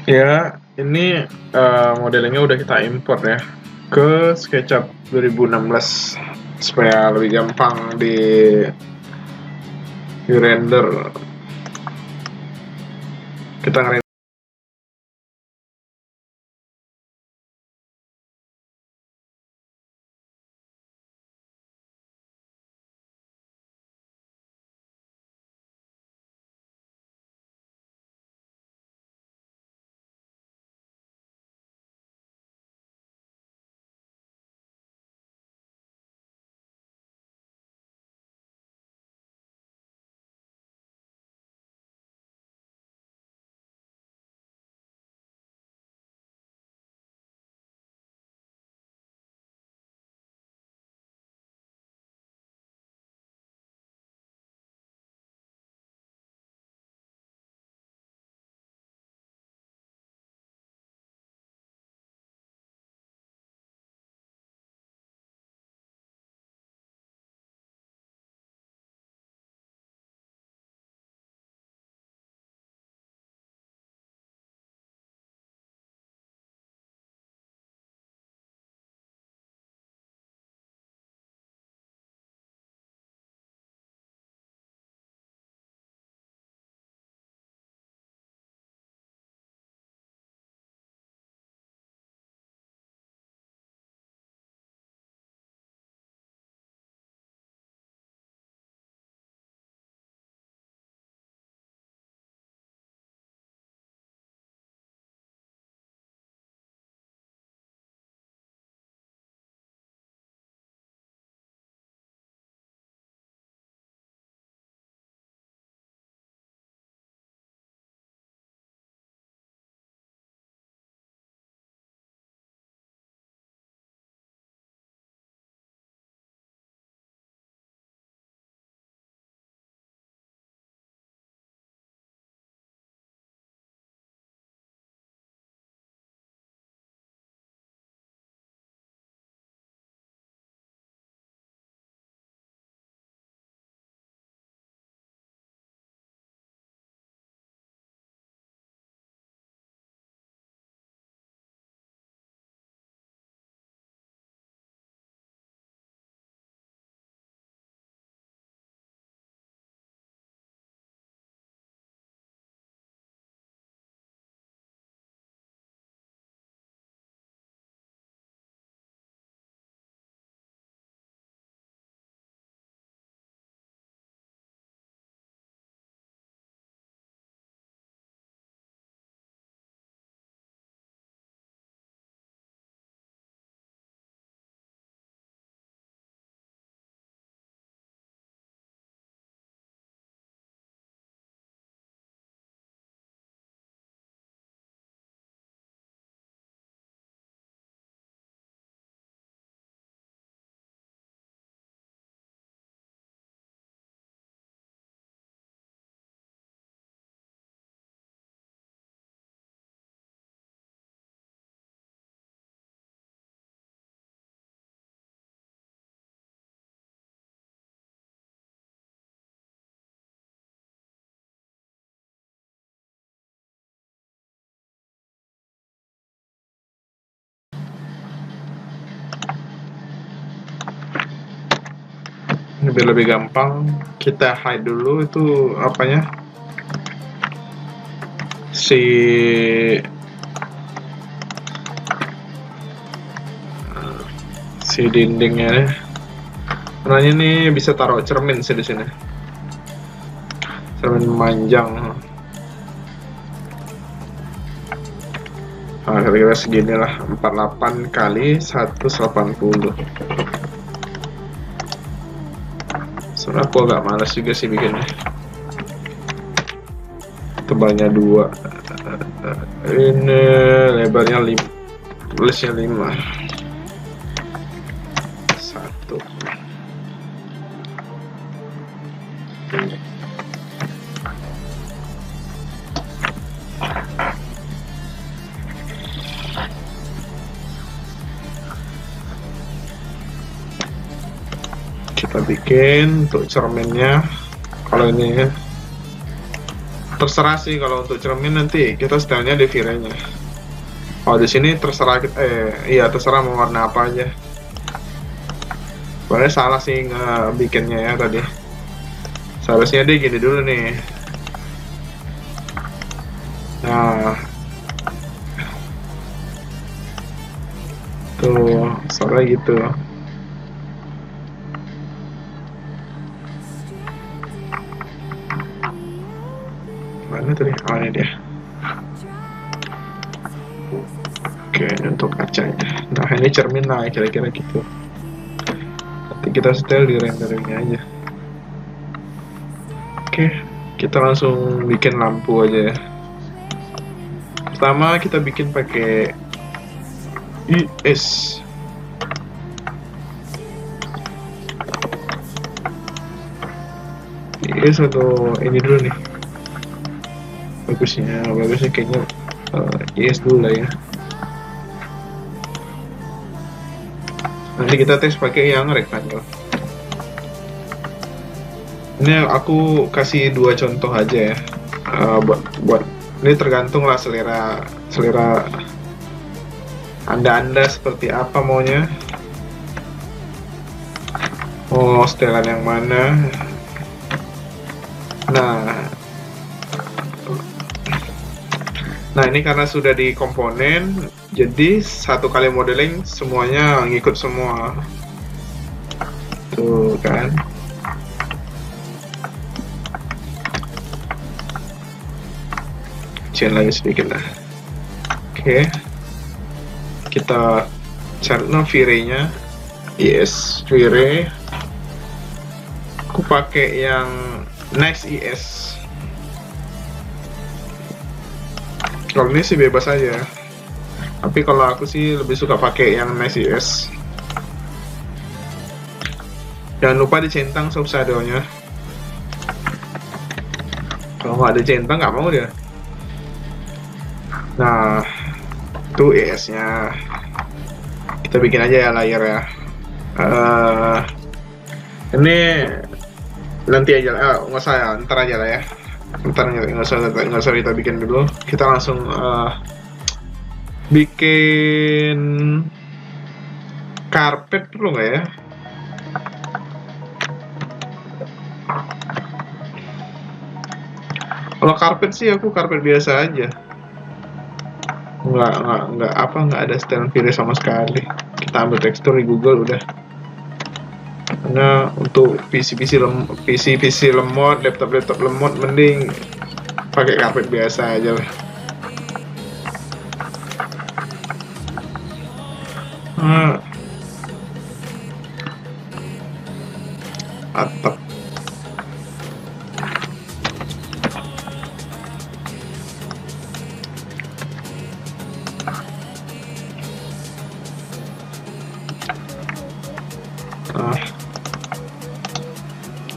Ya, ini modelnya udah kita import ya ke SketchUp 2016 supaya lebih gampang di render. Kita ngerender biar lebih gampang. Kita hide dulu itu apanya, si dindingnya. Karena ini bisa taruh cermin sih di sini, cermin memanjang. Nah, kira-kira segini lah, 48 kali 180. Sebenarnya aku agak malas juga sih bikinnya. Tebalnya 2. Ini lebarnya 5, tulisnya 5. 1. Kita bikin untuk cerminnya. Kalau ini Terserah sih kalau untuk cermin nanti kita setelnya di V-Ray-nya. Oh di sini terserah iya terserah mau warna apa aja. Soalnya salah sih bikinnya ya tadi. Seharusnya dia gini dulu nih. Nah, tuh soalnya gitu. Mana tadi? Oh ini dia. Oke, untuk kacanya. Nah ini cermin lah kira-kira gitu. Nanti kita setel di renderingnya aja. Oke, kita langsung bikin lampu aja ya. Pertama kita bikin pakai IS. IS atau ini dulu nih. Bagusnya kayaknya IS dulu lah ya. Nanti kita tes pakai yang rectangle. Ini aku kasih 2 contoh aja ya. Buat ini tergantung lah selera anda seperti apa maunya. Mau setelan yang mana? Nah ini karena sudah di komponen, jadi satu kali modeling semuanya ngikut semua. Tuh kan. Kecil lagi sedikit lah. Oke. Kita cari V-Ray-nya. Yes, V-Ray. Aku pakai yang Next ES. Kalau ini sih bebas aja. Tapi kalau aku sih lebih suka pakai yang Next ES. Jangan lupa dicentang subshadownya. Kalau nggak dicentang nggak mau dia. Nah, itu ES-nya. Kita bikin aja ya layer ya. Ini nanti aja, nggak usah ya, ntar aja lah ya. Ntar nggak usah kita bikin dulu. Kita langsung bikin karpet dulu nggak ya? Kalau karpet sih aku karpet biasa aja. Nggak ada setelan V-Ray sama sekali. Kita ambil tekstur di Google udah. Karena untuk PC lemot, laptop lemot, mending pakai karpet biasa aja lah. Atap.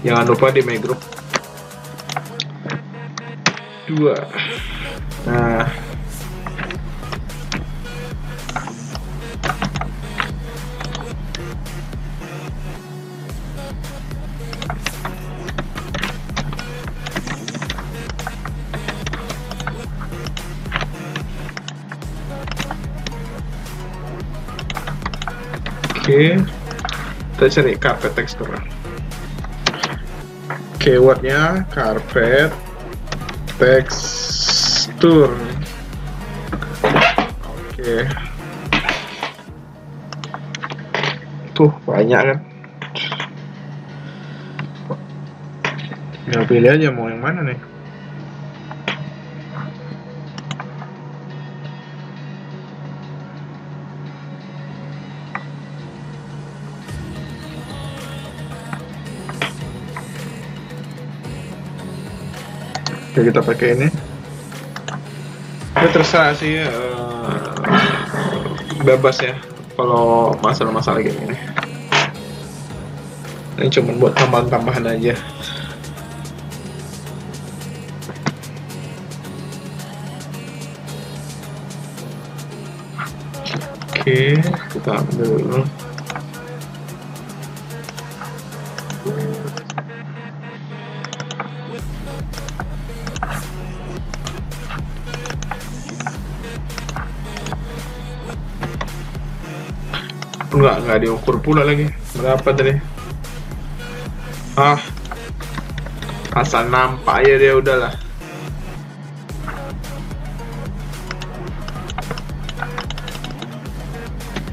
Jangan lupa di My Group 2. Nah, oke, kita cari karpet tekstur. Keywordnya karpet tekstur. Oke. Tuh banyak kan. Tinggal pilih aja mau yang mana nih. Oke, kita pakai ini. Ya terserah sih, bebas ya kalau masalah-masalah kayak gini. Ini cuma buat tambahan-tambahan aja. Oke, kita ambil dulu. Nggak diukur pula lagi. Berapa tadi? Asal nampak ya dia udahlah.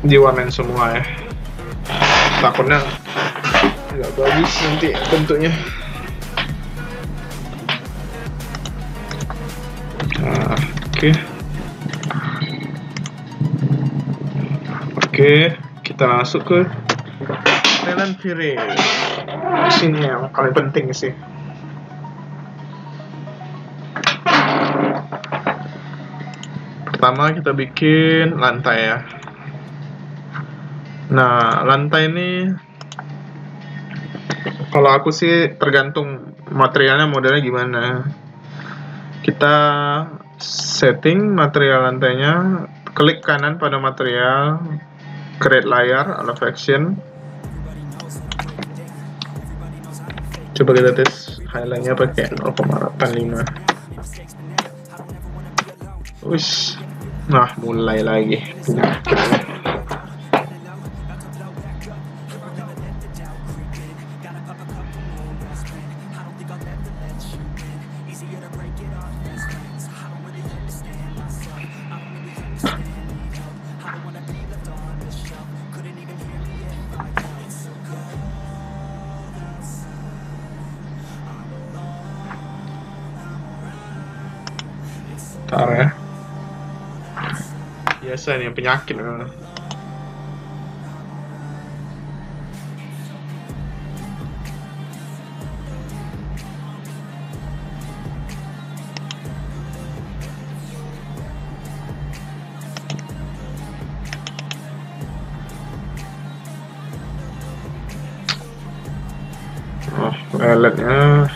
Diwarnain semua ya. Takutnya nggak bagus nanti bentuknya. Oke, kita masuk ke Talent Fire. Sini yang paling penting sih. Pertama kita bikin lantai ya. Nah, lantai ini kalau aku sih tergantung materialnya, modelnya gimana. Kita setting material lantainya, klik kanan pada material, create layer, allow action. Coba kita tes highlightnya pakai 0,85. Ush. Nah, mulai lagi penyakit. Ntar ya. Biasa nih penyakit. Alatnya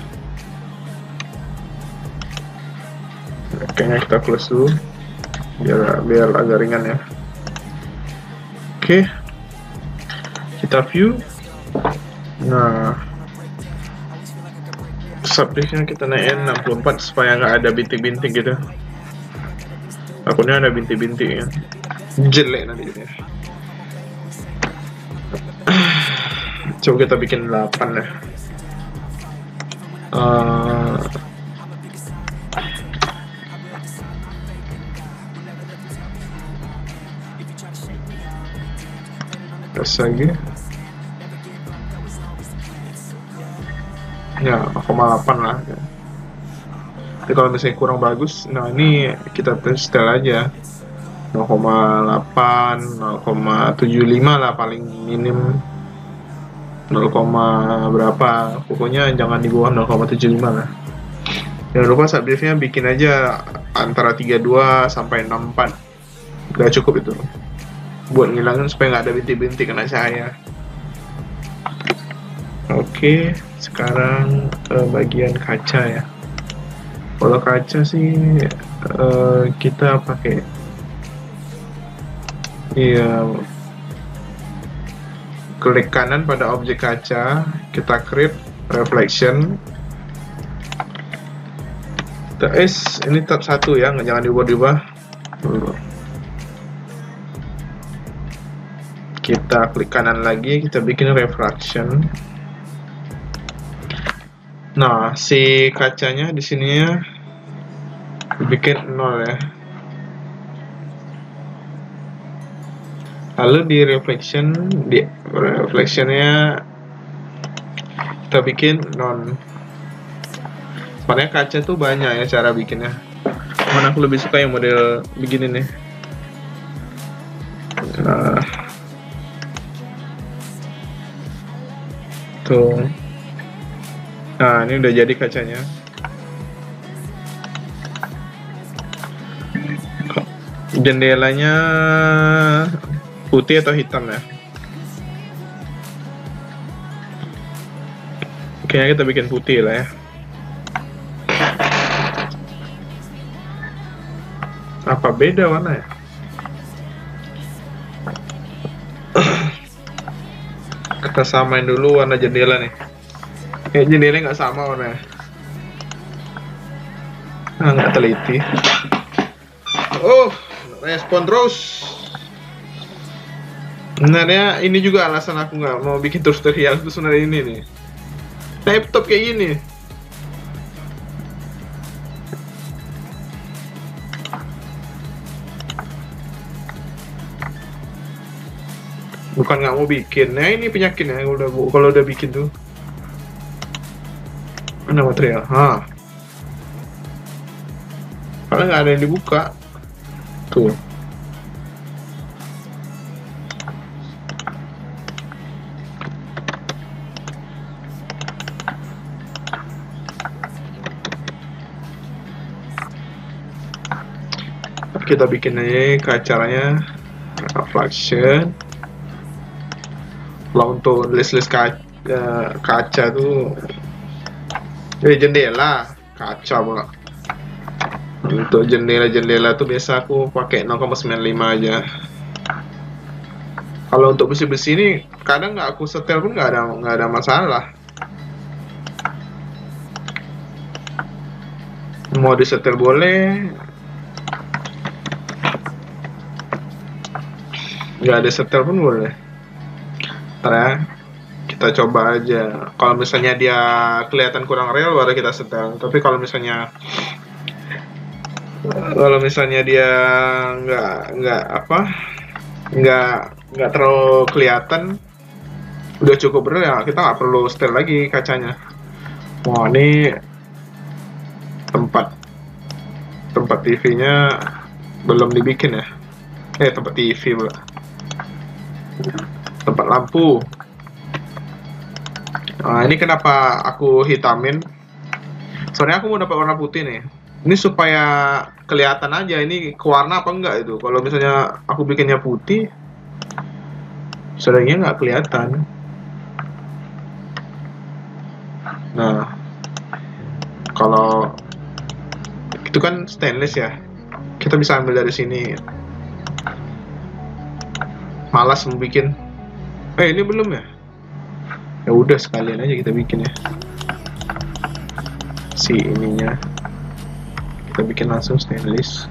kayaknya kita close dulu biar agak ringan ya. Oke, kita view. Nah, subdivision kita naikin 64 supaya nggak ada bintik-bintik gitu. Takutnya ada bintik-bintik ya, jelek nanti gitu ya. Coba kita bikin 8 ya. Terus lagi ya 0,8 lah ya. Tapi kalau misalnya kurang bagus, nah ini kita setel aja 0,8, 0,75 lah paling minim, 0, berapa, pokoknya jangan di bawah 0,75 lah. Jangan lupa subdivisionnya bikin aja antara 32 sampai 64, udah cukup itu buat ngilangin supaya nggak ada bintik-bintik kena cahaya. Oke, sekarang bagian kaca ya. Kalau kaca sih kita pakai klik kanan pada objek kaca, kita create reflection. Ini tab 1 ya, jangan diubah-ubah. Kita klik kanan lagi, kita bikin refraction. Nah, si kacanya di sini ya bikin 0 ya. Lalu di reflectionnya kita bikin non. Sebenarnya kaca tuh banyak ya cara bikinnya. Mana aku lebih suka yang model begini nih. Nah, tuh. Nah, ini udah jadi kacanya. Jendelanya putih atau hitam ya? Kayaknya kita bikin putih lah ya. Apa beda warna ya? Kita samain dulu warna jendela nih. Kayak jendela nggak sama warnanya. Nah, nggak teliti. Oh, respon terus. Sebenarnya ini juga alasan aku nggak mau bikin tutorial itu sebenarnya ini nih. Laptop kayak gini. Bukan nggak mau bikin. Nah ini penyakitnya kalau udah bikin tuh. Mana material? Karena nggak ada yang dibuka. Tuh. Kita bikin aja caranya reflection. Kalau untuk list kaca tuh jendela kaca pula. Untuk jendela tuh biasa aku pakai 0,95 aja. Kalau untuk besi-besi ini kadang nggak aku setel pun nggak ada masalah. Mau disetel boleh, nggak ada setel pun boleh. Ntar ya, kita coba aja. Kalau misalnya dia kelihatan kurang real baru kita setel. Tapi kalau misalnya dia nggak terlalu kelihatan, udah cukup real ya, kita nggak perlu setel lagi kacanya. Wah, ini tempat TV-nya belum dibikin ya. Tempat TV pula. Tempat lampu. Nah, ini kenapa aku hitamin? Soalnya aku mau dapat warna putih nih. Ini supaya kelihatan aja ini kewarna apa enggak itu. Kalau misalnya aku bikinnya putih, seringnya nggak kelihatan. Nah, kalau itu kan stainless ya, kita bisa ambil dari sini. Malas mau bikin. Ini belum ya? Ya udah sekalian aja kita bikin ya. Si ininya kita bikin langsung stainless.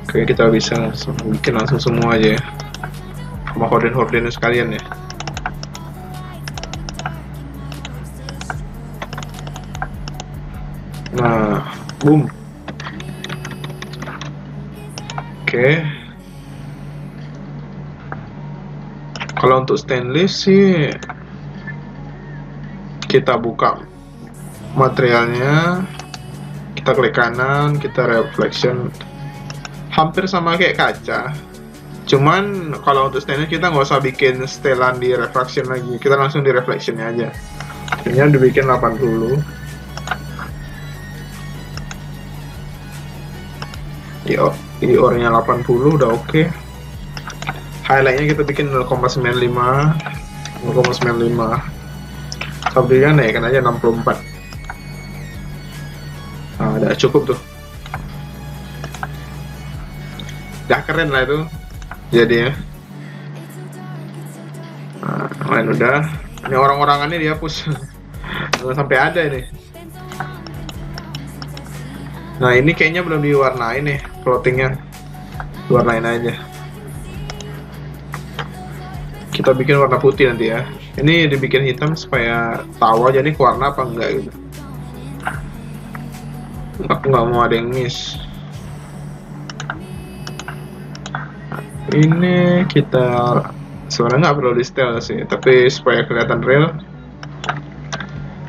Oke, kita bisa langsung bikin langsung semua aja ya, sama horden sekalian ya. Nah, boom. Oke. Kalau untuk stainless sih kita buka materialnya, kita klik kanan, kita reflection, hampir sama kayak kaca. Cuman kalau untuk stainless kita nggak usah bikin setelan di reflection lagi, kita langsung di reflectionnya aja. Ini dibikin 80. IOR-nya 80 udah oke. Highlightnya kita bikin 0,95. Subdivision naikkan aja 64. Nah, udah cukup tuh. Udah keren lah itu jadinya. Nah, main udah. Ini orang-orangannya dihapus. Jangan sampai ada ini. Nah, ini kayaknya belum diwarnain nih floatingnya. Diwarnain aja. Kita bikin warna putih nanti ya. Ini dibikin hitam supaya tahu aja nih warna apa enggak gitu. Aku nggak mau ada yang miss. Ini kita sebenarnya nggak perlu di setel sih, tapi supaya kelihatan real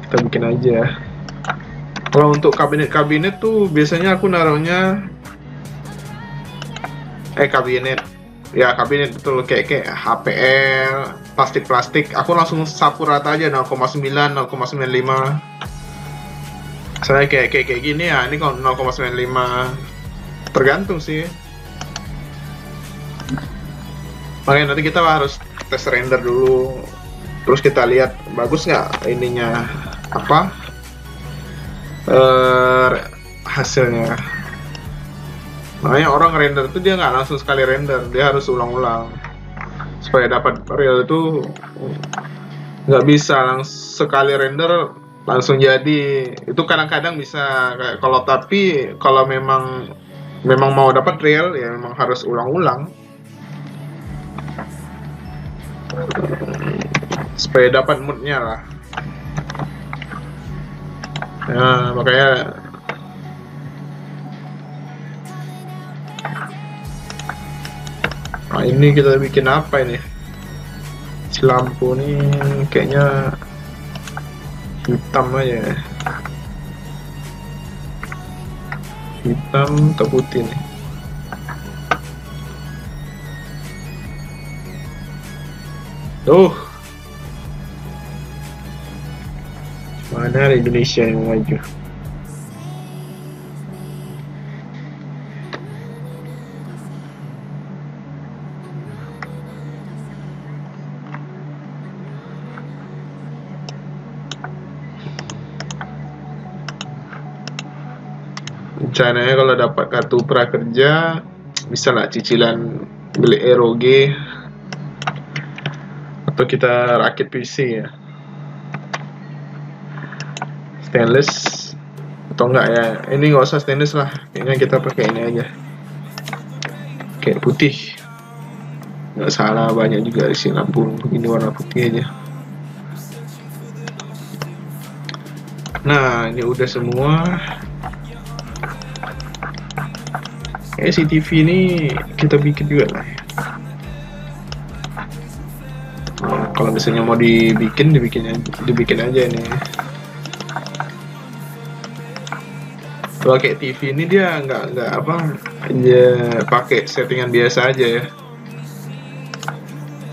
kita bikin aja. Kalau untuk kabinet tuh biasanya aku naruhnya kabinet betul, kayak HPL, plastik aku langsung sapu rata aja 0,9, 0,95. Saya kayak gini ya, ini kalau 0,95 tergantung sih. Makanya nanti kita harus tes render dulu, terus kita lihat bagus nggak ininya apa hasilnya. Makanya orang render itu dia nggak langsung sekali render, dia harus ulang-ulang supaya dapat real. Itu nggak bisa langsung sekali render langsung jadi. Itu kadang-kadang bisa kalau, tapi kalau memang mau dapat real ya memang harus ulang-ulang supaya dapat moodnya lah. Nah, makanya ini kita bikin apa ini? Si lampu nih kayaknya hitam aja ya. Hitam atau putih nih? Mana Indonesia yang maju? Rencananya kalau dapat kartu prakerja bisa lah cicilan beli ROG atau kita rakit PC ya, stainless atau enggak ya, ini nggak usah stainless lah, kayaknya kita pakai ini aja kayak putih, nggak salah banyak juga di sini lampu begini warna putih aja. Nah ini udah semua. CCTV ini kita bikin juga lah ya. Nah, kalau misalnya mau dibikin aja ini. Kalau kayak TV ini dia nggak apa aja, pakai settingan biasa aja ya,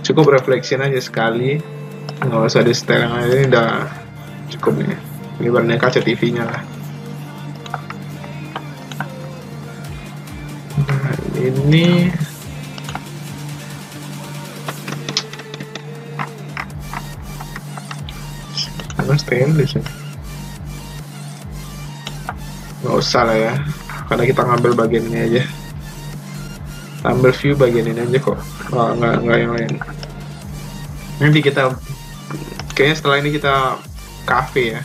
cukup reflection aja sekali, nggak usah di setel aja, ini udah cukup nih. Ini warnanya kaca TV-nya lah. Nah, ini karena stainless ya. Nggak usah lah ya, karena kita ngambil bagian ini aja, ambil view bagian ini aja kok. Nggak yang lain. Nanti kita kayaknya setelah ini kita cafe ya,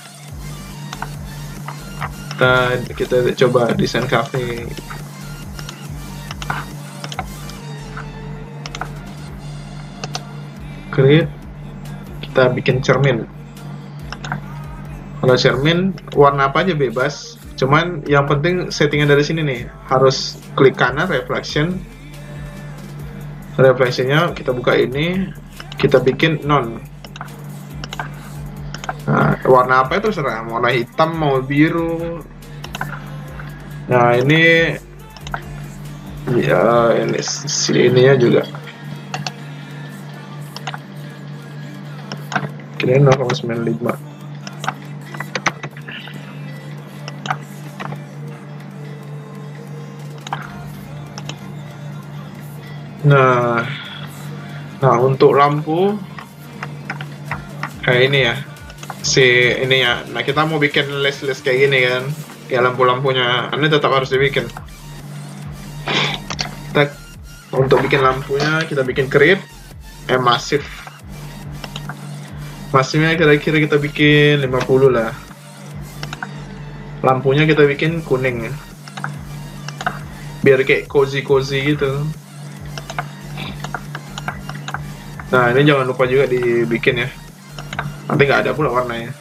kita coba desain cafe. Create, kita bikin cermin. Kalau cermin warna apa aja bebas, cuman yang penting settingan dari sini nih, harus klik kanan reflectionnya kita buka ini, kita bikin non. Nah, warna apa itu terserah, mau warna hitam mau biru. Nah ini ya, ini sininya juga kira 0,95. Nah untuk lampu kayak ini ya, ini ya. Nah kita mau bikin list kayak gini kan, ya lampu-lampunya ini tetap harus dibikin. Untuk bikin lampunya kita bikin create masif. Masifnya kira-kira kita bikin 50 lah. Lampunya kita bikin kuning ya, biar kayak cozy gitu. Nah ini jangan lupa juga dibikin ya, nanti nggak ada pula warnanya.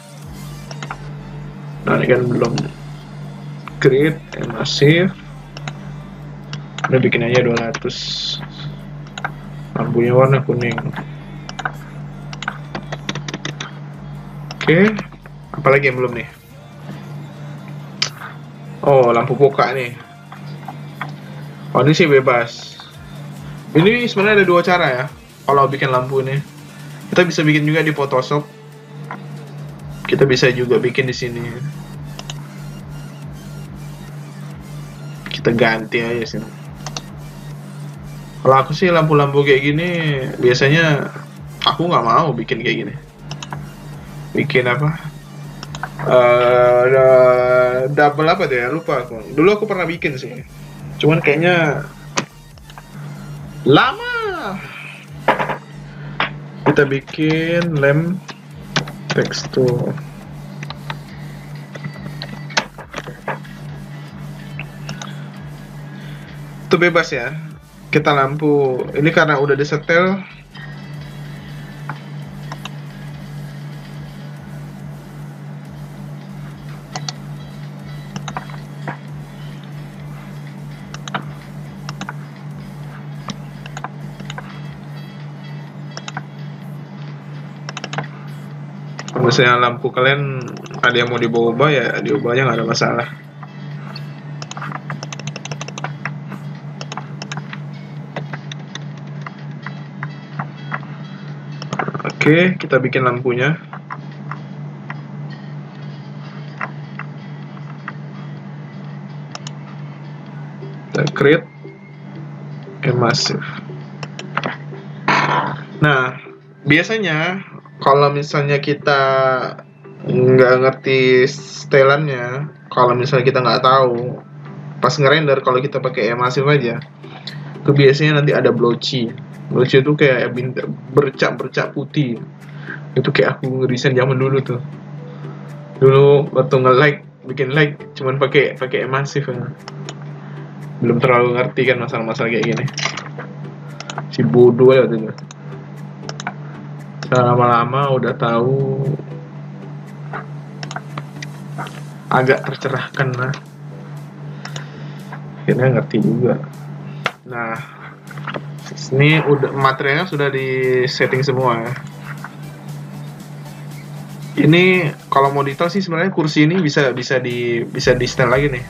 Nah ini kan belum create masif, udah bikin aja 200, lampunya warna kuning. Oke, apalagi yang belum nih? Oh, lampu poka nih. Oh ini sih bebas. Ini sebenarnya ada dua cara ya kalau bikin lampu ini. Kita bisa bikin juga di Photoshop. Kita bisa juga bikin di sini. Kita ganti aja sih. Kalau aku sih lampu-lampu kayak gini biasanya aku nggak mau bikin kayak gini. Bikin apa? Double apa deh? Lupa aku. Dulu aku pernah bikin sih. Cuman kayaknya lama. Kita bikin lamp tekstur. Itu bebas ya. Kita lampu ini karena udah disetel. Kalau misalnya lampu kalian ada yang mau diubah ya diubahnya, nggak ada masalah. Oke, kita bikin lampunya. Kita create emassive. Nah, biasanya kalau misalnya kita nggak ngerti setelannya, kalau misalnya kita nggak tahu pas ngerender, kalau kita pakai emassive aja, itu biasanya nanti ada blotchy. Blotchy itu kayak bercak putih. Itu kayak aku ngedesain zaman dulu tuh. Dulu waktu bikin like cuman pakai emassive ya. Belum terlalu ngerti kan masalah-masalah kayak gini. Si bodoh ya tuh. Lama-lama udah tahu, agak tercerahkan lah. Akhirnya ngerti juga. Nah, ini udah materialnya sudah di setting semua ya. Ini kalau mau detail sih sebenarnya kursi ini bisa di setel lagi nih.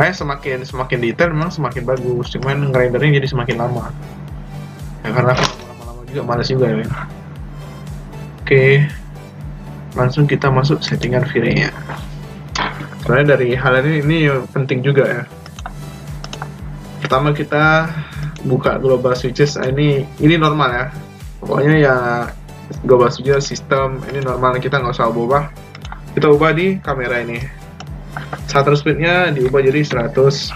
Kayak semakin detail memang semakin bagus, cuman ngerendernya jadi semakin lama. Ya karena lama-lama juga malas juga ya. Oke, langsung kita masuk settingan V-Ray-nya. Soalnya dari hal ini penting juga ya. Pertama kita buka global switches. Ini normal ya. Pokoknya ya global switches sistem ini normal, kita nggak usah ubah. Kita ubah di kamera ini. Shutter speed-nya diubah jadi 100.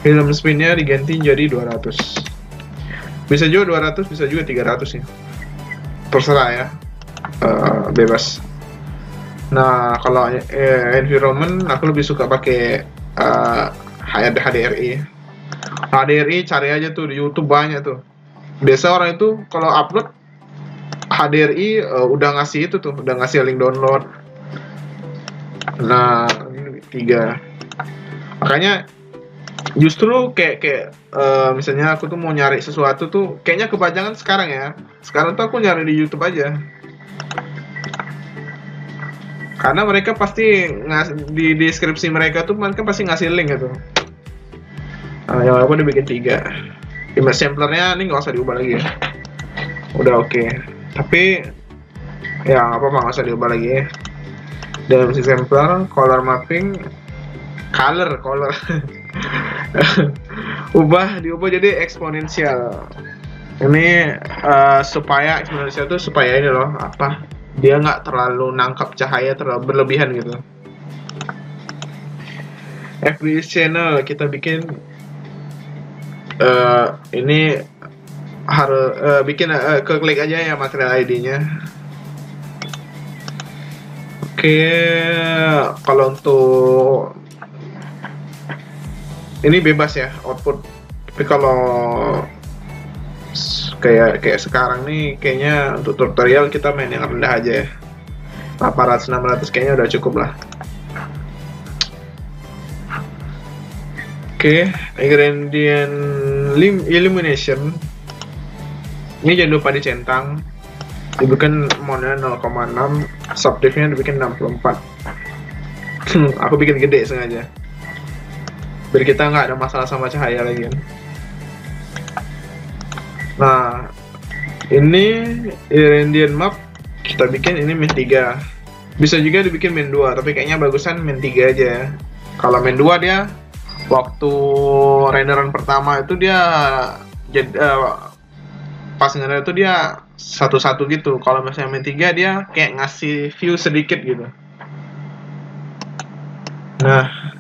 Film speed-nya diganti jadi 200. Bisa juga 200, bisa juga 300 ya. Terserah ya, bebas. Nah kalau environment aku lebih suka pakai HDRI. HDRI cari aja tuh di YouTube banyak tuh. Biasa orang itu kalau upload HDRI udah ngasih itu tuh, udah ngasih link download. Nah ini 3. Makanya justru kayak misalnya aku tuh mau nyari sesuatu tuh kayaknya kepanjangan sekarang ya. Sekarang tuh aku nyari di YouTube aja. Karena mereka pasti di deskripsi mereka tuh mereka pasti ngasih link gitu. Nah, yang aku udah bikin 3. Image samplernya ini nggak usah diubah lagi ya. Udah oke. Tapi ya nggak apa-apa, nggak usah diubah lagi ya. Dan image sampler, color mapping, color diubah jadi eksponensial. Ini supaya eksponensial tuh supaya ini loh apa? Dia nggak terlalu nangkap cahaya terlalu berlebihan gitu. FPS channel kita bikin ini harus bikin klik aja ya material ID-nya. Oke, kalau untuk ini bebas ya output. Tapi kalau kayak sekarang nih kayaknya untuk tutorial kita main yang rendah aja ya. 800 600 kayaknya udah cukup lah. Oke, gradient illumination ini jangan lupa dicentang, dibikin mode 0,6, subdivision dibikin 64. Aku bikin gede sengaja biar kita nggak ada masalah sama cahaya lagi kan. Nah ini gradient map kita bikin ini min 3, bisa juga dibikin min 2 tapi kayaknya bagusan min 3 aja. Kalau min 2 dia waktu renderan pertama itu dia pas ngerender itu dia satu-satu gitu. Kalau misalnya min 3 dia kayak ngasih view sedikit gitu. Nah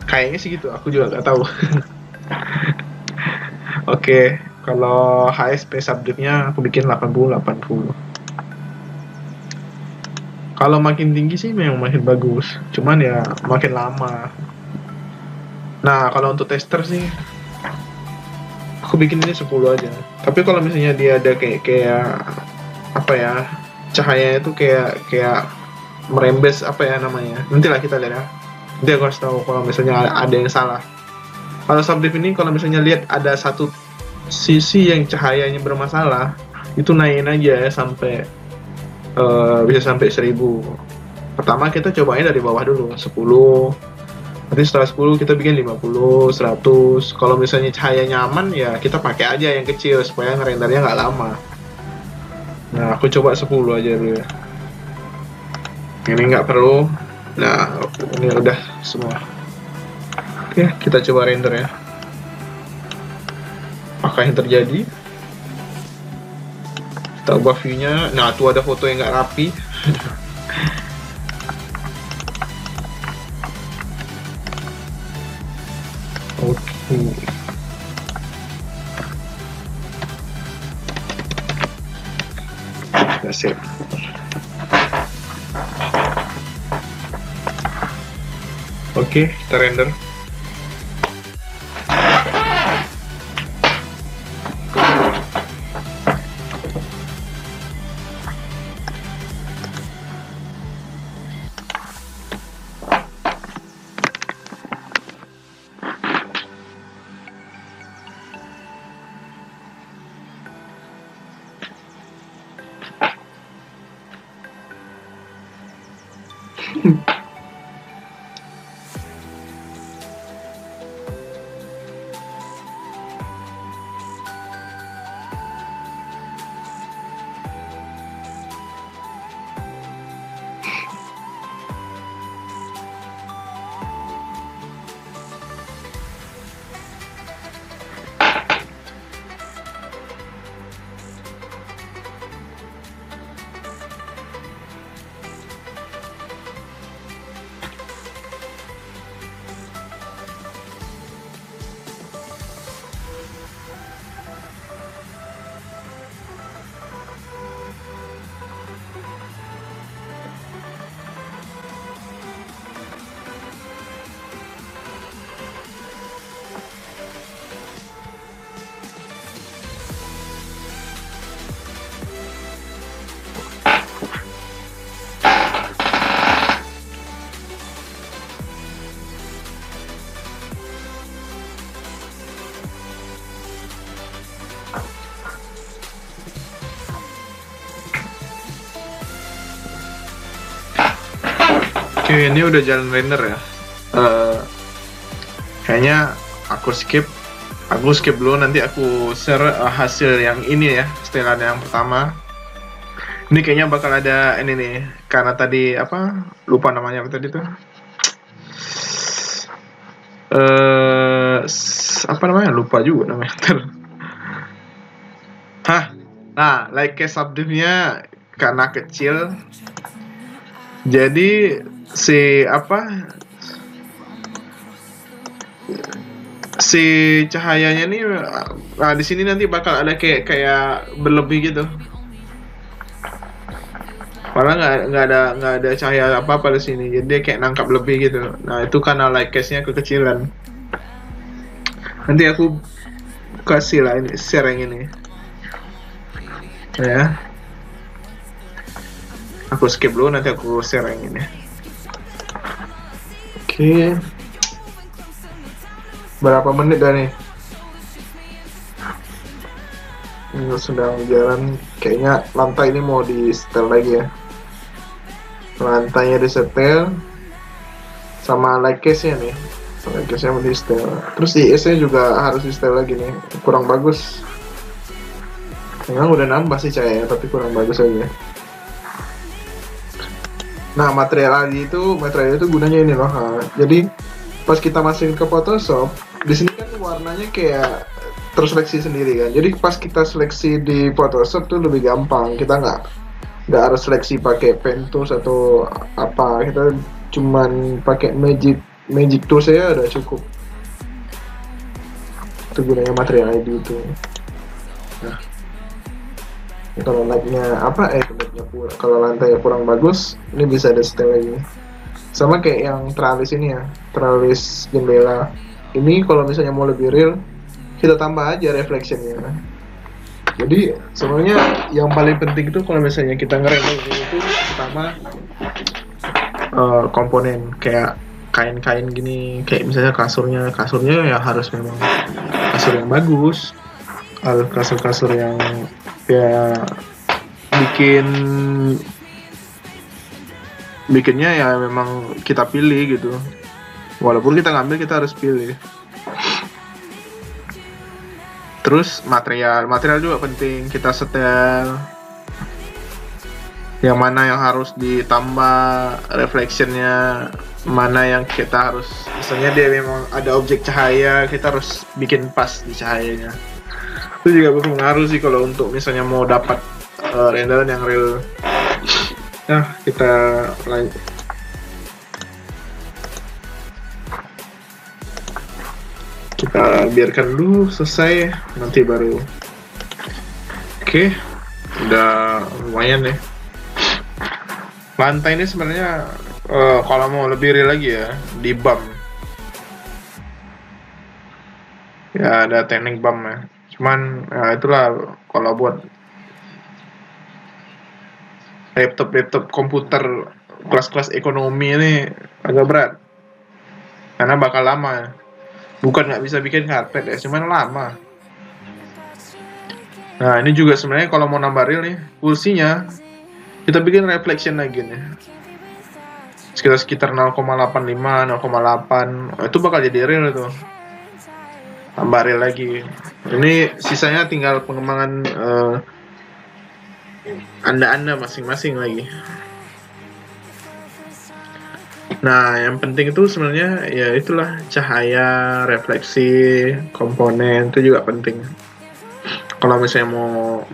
kayaknya sih gitu, aku juga nggak tahu. Oke, kalau HSP subdivide-nya aku bikin 80. Kalau makin tinggi sih memang makin bagus, cuman ya makin lama. Nah, kalau untuk tester sih aku bikin ini 10 aja. Tapi kalau misalnya dia ada kayak apa ya, cahaya itu kayak merembes, apa ya namanya, nanti lah kita lihat ya. Nanti aku harus tahu kalau misalnya ada yang salah. Kalau subdiv ini kalau misalnya lihat ada satu sisi yang cahayanya bermasalah, itu naikin aja ya sampai bisa sampai 1000. Pertama kita cobain dari bawah dulu 10. Nanti setelah 10 kita bikin 50, 100. Kalau misalnya cahaya nyaman ya kita pakai aja yang kecil supaya ngerendernya nggak lama. Nah, aku coba 10 aja dulu ya. Ini nggak perlu. Nah, ini udah semua. Oke, kita coba render ya. Apakah yang terjadi? Kita ubah view-nya. Nah, tuh ada foto yang nggak rapi. Oke. Kita save. Oke, kita render. Oke, ini udah jalan render ya. Kayaknya aku skip dulu, nanti aku share hasil yang ini ya, setelan yang pertama. Ini kayaknya bakal ada ini nih, karena tadi apa, lupa namanya apa tadi tuh, apa namanya, lupa juga namanya. Nah, like subdiv-nya karena kecil, jadi si cahayanya nih, nah di sini nanti bakal ada kayak berlebih gitu. Malah nggak ada cahaya apa di sini, jadi dia kayak nangkap lebih gitu. Nah, itu karena light case-nya kekecilan. Nanti aku kasih lah ini, share yang ini ya. Aku skip dulu, nanti aku share yang ini. Oke. Berapa menit dah nih? Ini sedang jalan. Kayaknya lantai ini mau di setel lagi ya. Lantainya di setel sama light case-nya nih. Light case-nya mau di setel. Terus IS-nya juga harus di setel lagi nih. Kurang bagus. Memang udah nambah sih cahaya, tapi kurang bagus aja. Nah, material itu gunanya ini loh. Jadi pas kita masukin ke Photoshop, di sini kan warnanya kayak terseleksi sendiri kan. Jadi pas kita seleksi di Photoshop tuh lebih gampang. Kita nggak harus seleksi pakai pen tools atau apa. Kita cuman pakai magic tools saya udah cukup. Itu gunanya material ID itu. Nah, kalau lightnya kalau lantainya kurang bagus, ini bisa ada setel lagi. Sama kayak yang tralis ini ya, tralis jendela. ini kalau misalnya mau lebih real, kita tambah aja reflectionnya. Jadi sebenarnya yang paling penting itu kalau misalnya kita ngerendering itu pertama komponen kayak kain-kain gini, kayak misalnya kasurnya ya harus memang kasur yang bagus, harus kasur-kasur yang ya bikinnya ya memang kita pilih gitu, walaupun kita ngambil kita harus pilih. Terus material juga penting, kita setel yang mana yang harus ditambah reflectionnya, mana yang kita harus, misalnya dia memang ada objek cahaya, kita harus bikin pas di cahayanya. Itu juga berpengaruh sih kalau untuk misalnya mau dapat renderan yang real. Nah, kita lanjut. Kita biarkan dulu selesai, nanti baru. Oke, udah lumayan ya. Lantai ini sebenarnya kalau mau lebih real lagi ya, di bump. Ya ada teknik bump ya. Cuman ya itulah, kalau buat laptop komputer kelas-kelas ekonomi ini agak berat karena bakal lama ya. Bukan nggak bisa bikin karpet ya, cuman lama. Nah ini juga sebenarnya kalau mau nambah real nih, kursinya kita bikin reflection lagi nih, sekitar 0,85 0,8, itu bakal jadi real itu, tambah real lagi. Ini sisanya tinggal pengembangan anda masing-masing lagi. Nah yang penting itu sebenarnya ya itulah, cahaya, refleksi, komponen itu juga penting kalau misalnya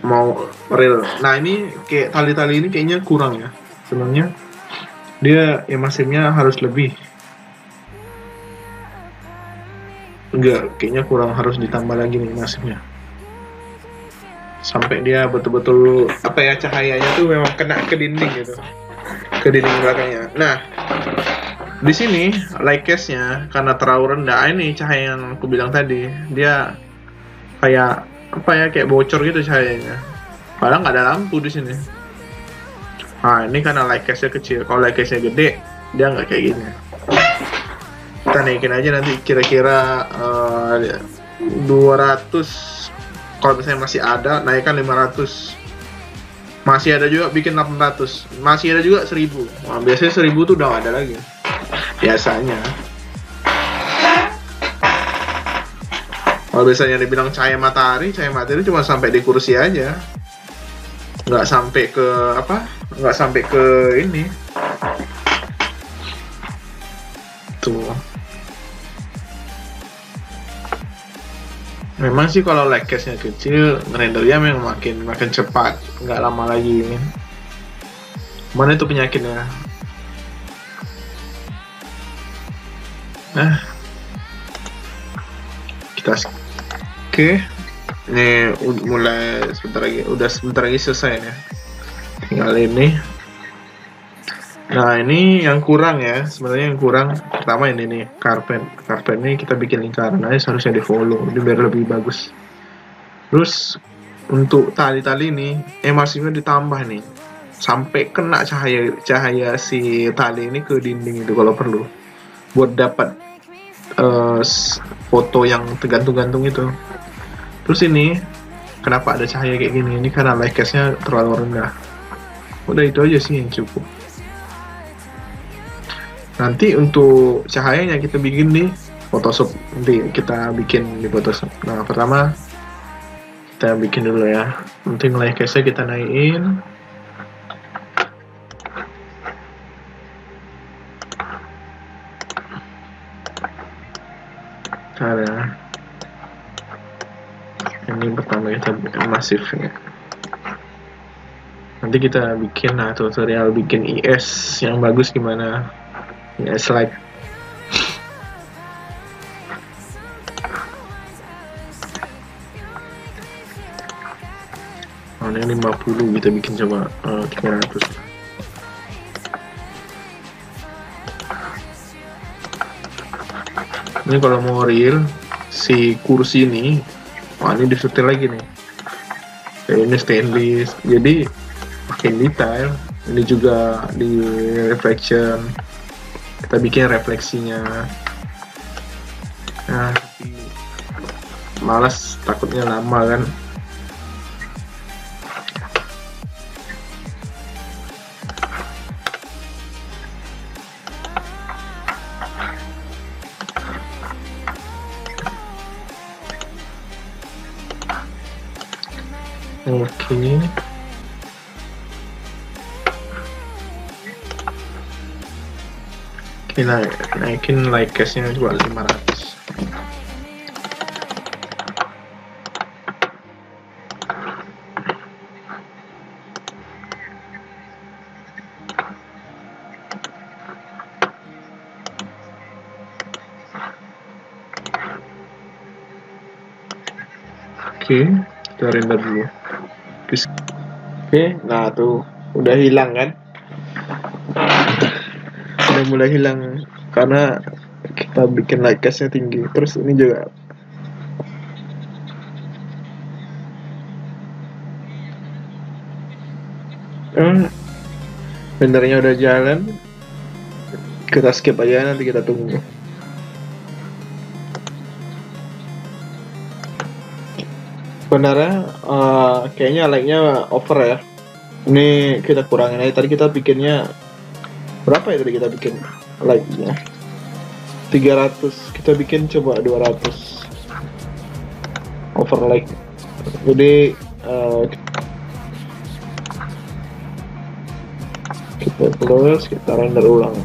mau real. Nah ini kayak tali-tali ini kayaknya kurang ya sebenarnya, dia ya masifnya harus lebih, enggak, kayaknya kurang, harus ditambah lagi nih masifnya sampai dia betul-betul apa ya, cahayanya tuh memang kena ke dinding gitu, ke dinding belakangnya. Nah di sini light case-nya karena terlalu rendah, ini cahaya yang aku bilang tadi, dia kayak apa ya, kayak bocor gitu cahayanya, padahal nggak ada lampu di sini. Nah ini karena light case-nya kecil, kalau light case-nya gede dia nggak kayak gini. Kita naikin aja nanti kira-kira 200. Kalau misalnya masih ada, naikkan 500. Masih ada juga bikin 800. Masih ada juga 1000. Nah, biasanya 1000 tuh udah nggak ada lagi biasanya. Kalau biasanya dibilang cahaya matahari cuma sampai di kursi aja, nggak sampai ke apa, nggak sampai ke ini tuh. Memang sih kalau light case-nya kecil, rendernya memang makin cepat, nggak lama lagi. Mana itu penyakitnya? Nah, kita oke. Ini mulai sebentar lagi selesai nih. Tinggal ini. Nah ini yang kurang ya, sebenarnya yang kurang pertama ini nih, karpet ini kita bikin lingkaran aja, seharusnya di follow ini biar lebih bagus. Terus untuk tali-tali ini masifnya ditambah nih sampai kena cahaya si tali ini ke dinding itu kalau perlu, buat dapat foto yang tergantung-gantung itu. Terus ini kenapa ada cahaya kayak gini, ini karena light case-nya terlalu rendah. Udah itu aja sih yang cukup. Nanti untuk cahayanya kita bikin di Photoshop, nanti kita bikin di Photoshop. Nah pertama kita bikin dulu ya, nanti light case-nya kita naikin. Ada ini pertama kita bikin masifnya. Nanti kita bikin tutorial bikin IS yang bagus gimana. Ya slide. Oh, ini 50 kita bikin coba 300. Ini kalau mau real si kursi ini, wah ini disetel lagi nih. Kayak ini stainless, jadi makin detail. Ini juga di reflection, kita bikin refleksinya. Nah, tapi malas takutnya lama kan. Oke. Oke, naikin like case-nya juga 500. Oke, kita render dulu. Oke, nah tuh udah hilang kan? Udah mulai hilang karena kita bikin light cast-nya tinggi. Terus ini juga rendernya udah jalan. Kita skip aja, nanti kita tunggu. Sebenarnya kayaknya like-nya over ya. Ini kita kurangin aja. Tadi kita bikinnya berapa ya, tadi kita bikin like-nya 300, kita bikin coba 200 over like. Jadi kita close, kita render ulang.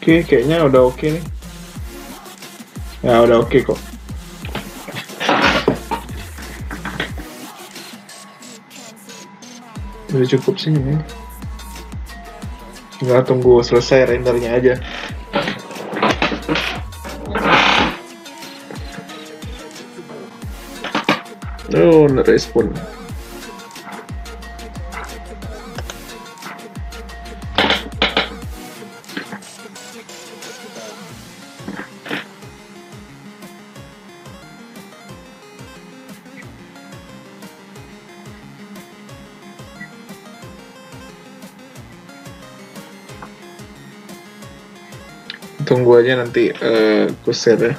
Oke, kayaknya udah oke nih. Ya udah oke kok. Udah cukup sih ini. Tinggal tunggu selesai rendernya aja. Oh, ngerespon. Tunggu aja nanti ku share ya.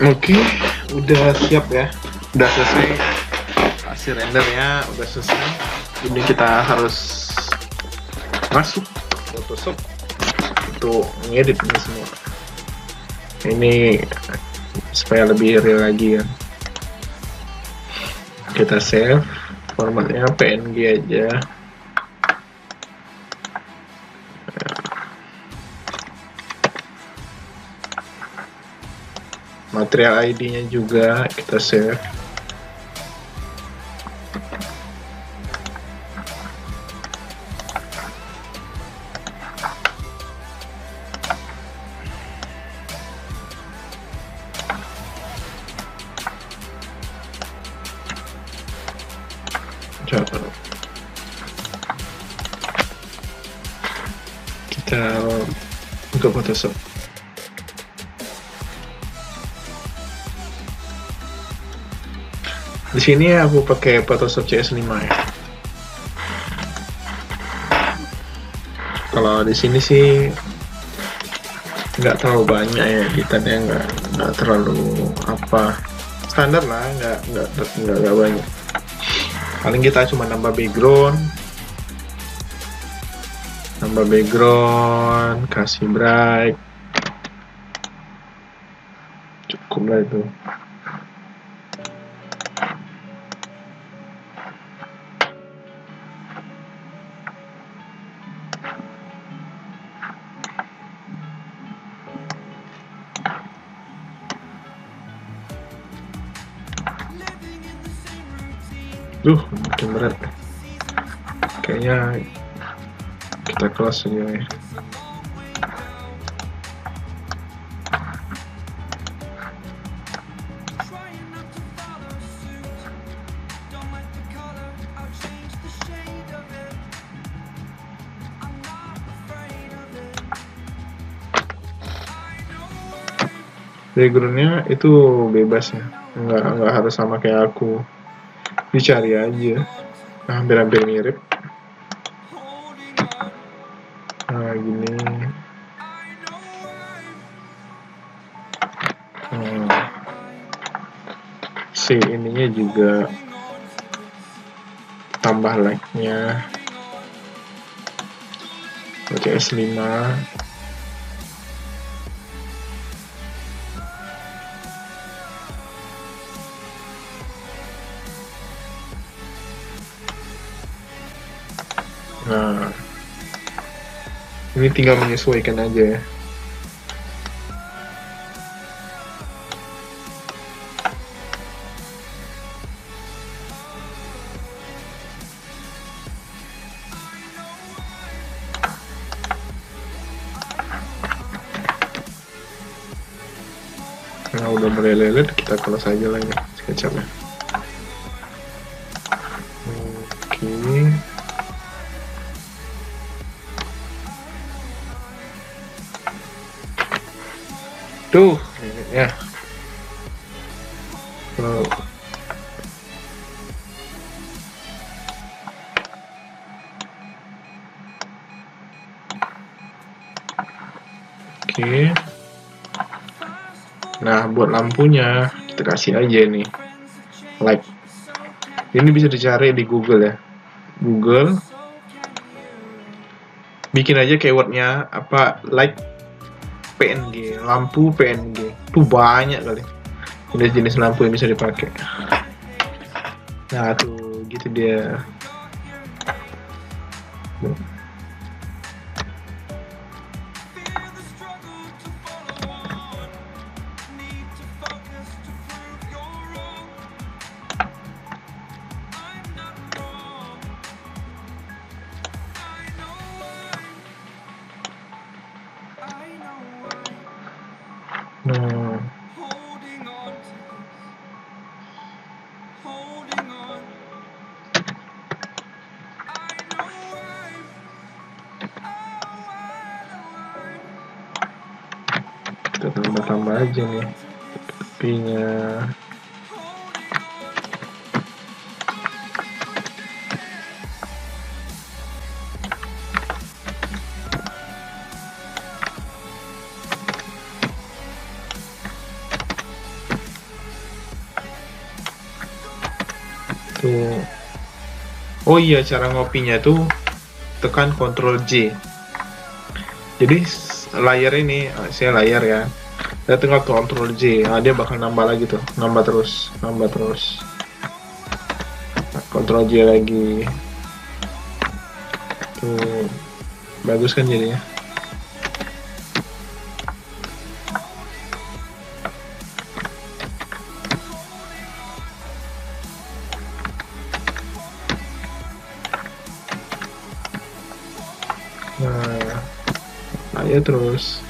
Oke, udah siap ya, udah selesai hasil rendernya, udah selesai. Ini kita harus masuk Photoshop untuk ngedit ini semua. Ini supaya lebih real lagi ya. Kita save, formatnya PNG aja. Material ID-nya juga kita save. Kita buka Photoshop. Di sini aku pakai Photoshop CS5 ya. Kalau di sini sih nggak terlalu banyak ya, editannya nggak terlalu apa, standar lah, nggak banyak. Paling kita cuma nambah background, kasih bright, cukup lah itu. Makin berat. Kayaknya kita close aja ya. Backgroundnya itu bebas ya, nggak harus sama kayak aku, dicari aja. Nah, hampir-hampir mirip. Nah, gini. Si ininya juga tambah like-nya pakai S5. Nah, ini tinggal menyesuaikan aja ya. Nah, udah mulai lelet, kita close aja lah ini SketchUp-nya. Oke. Tuh, ya. Oke. Nah, buat lampunya kita kasih aja nih light. Ini bisa dicari di Google ya. Google. Bikin aja keywordnya apa, light PNG, lampu PNG. Tuh banyak kali jenis-jenis lampu yang bisa dipakai. Nah, tuh gitu dia. Nah, kita tambah-tambah aja nih tepinya. Tuh. Oh iya, cara ngopinya tuh tekan Ctrl J. Jadi layar ini, saya layar ya. Saya tinggal Ctrl J. Nah, dia bakal nambah lagi tuh, nambah terus. Ctrl J lagi. Tuh. Bagus kan jadinya. Nah, ayo terus.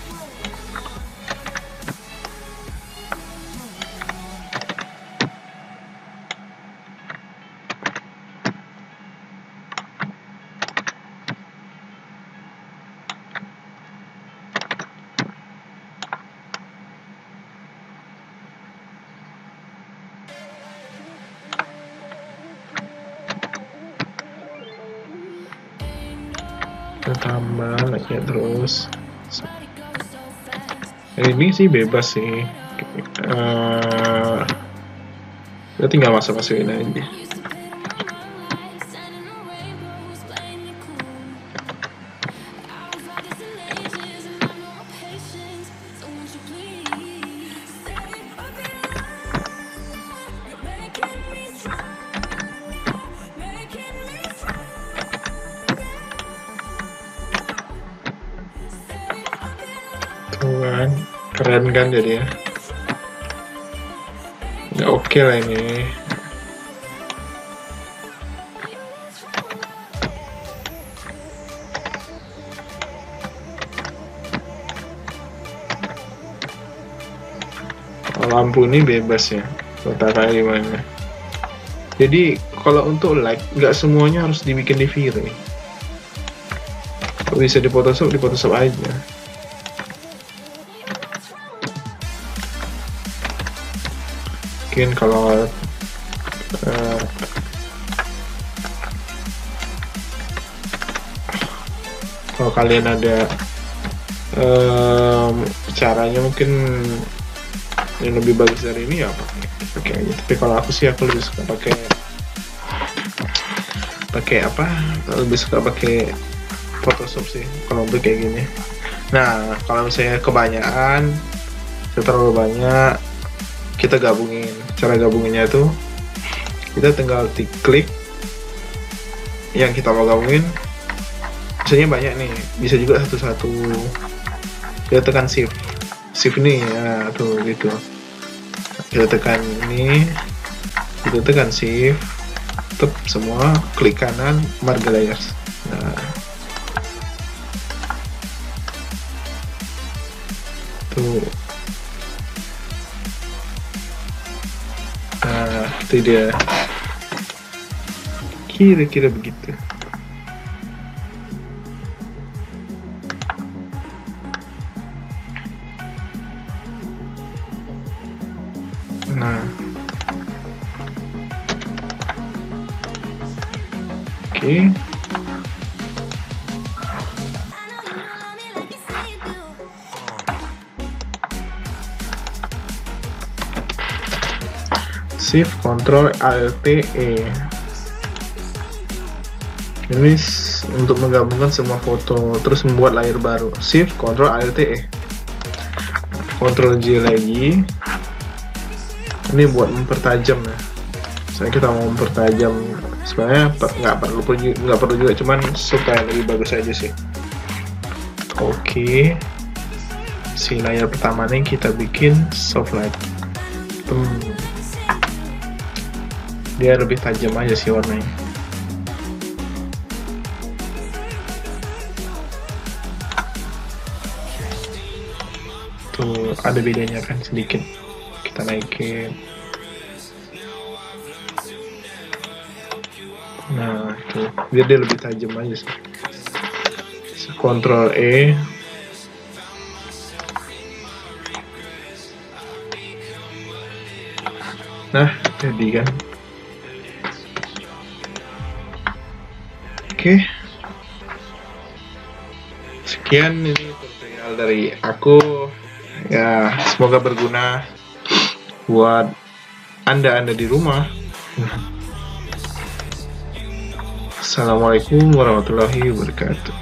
Tambah lagi terus. Ini sih bebas sih. Kita tinggal masukin aja. Kan keren kan jadi ya. Ya oke lah ini. Lampu ini bebas ya, letaknya gimana. Jadi kalau untuk light nggak semuanya harus dibikin di V-Ray. Kalau bisa di Photoshop aja. Mungkin kalau kalian ada caranya mungkin yang lebih bagus dari ini ya pakai aja. Tapi kalau aku sih lebih suka lebih suka pakai Photoshop sih kalau untuk kayak gini. Nah, kalau misalnya kebanyakan, terlalu banyak, kita gabungin. Cara gabunginnya tuh kita tinggal klik yang kita mau gabungin. Misalnya banyak nih, bisa juga satu-satu. Kita tekan shift nih ya, tuh gitu. Kita tekan ini, kita tekan shift, tetap semua klik kanan, marga layers. Nah, tuh. Nah, itu dia. Kira-kira begitu. Nah, oke. Shift Ctrl Alt E. Ini untuk menggabungkan semua foto, terus membuat layar baru. Shift Ctrl Alt E. Ctrl J lagi. Ini buat mempertajam ya. Saya kita mau mempertajam. Sebenarnya nggak perlu juga, cuman supaya lebih bagus aja sih. Oke. Si layar pertama nih kita bikin soft light. Dia lebih tajam aja sih warnanya. Tuh ada bedanya kan sedikit. Kita naikin. Nah tuh biar dia lebih tajam aja sih. Ctrl E. Nah jadi kan. Oke. Sekian ini tutorial dari aku. Ya, semoga berguna buat Anda di rumah. Assalamualaikum warahmatullahi wabarakatuh.